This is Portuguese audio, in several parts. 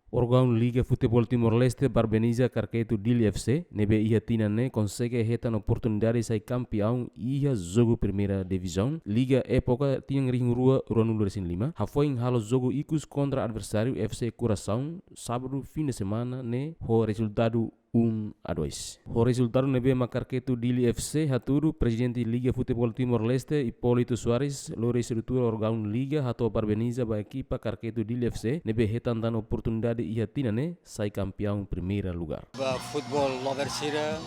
Órgão Liga Futebol Timor-Leste Barbeniza Carqueto Dili FC, nebe ia tinane consegue retan oportunidade sai campeão ia jogo primeira divisão. Liga época tinha ring rua Ronaldo Resin 5. Foi em halo jogo icus contra adversário FC Coração, sábado fim de semana, né? O resultado 1-2. O resultado nebe Macarqueto Dili FC haturu presidente Liga Futebol Timor-Leste Hipólito Soares, lore estrutura órgão Liga hato Barbeniza ba equipa Carqueto Dili FC nebe retan dan oportunidade ia tinane sai campeão primeira lugar. Futebol lover sira.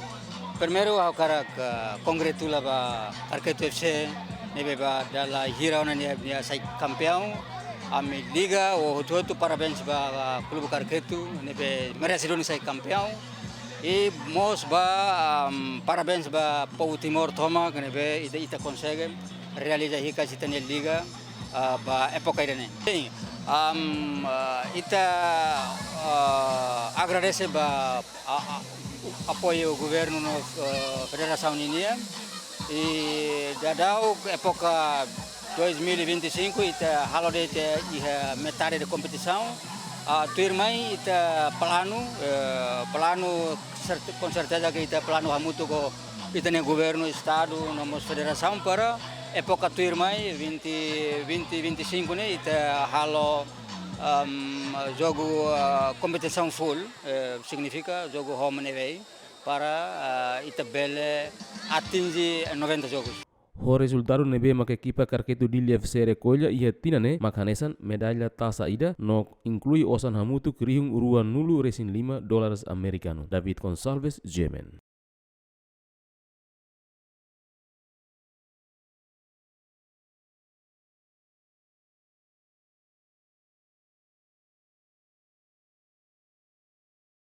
Primeiro eu quero congratula ba Carqueto FC nebe ba dala hira ona ne sai campeão. Ami Liga o tudo parabéns ba Clube Carqueto nebe merecedor sai campeão. E mos ba parabéns ba Povo Timor Toma que nebe ita consegue realizar hika sitane Liga ba época irene. Ita agradece ba apoio governo no Federação ini e dadau época 2025 ita halo de metade da competição. Tuirmai ita plano com certeza que ita plano hamutu ko ita ne governo estado nomos federação para época tuirmai 2025 ne ita halo jogo competição full significa jogo home and away para ita bele atingir 90 jogos. O resultado nebe mak equipa Carqueto Dili FC recolha ia tinane makanesan medalha taça ida no inclui osan hamutu krihung uruan nulu resin $5 americano. David Gonçalves, Jemen.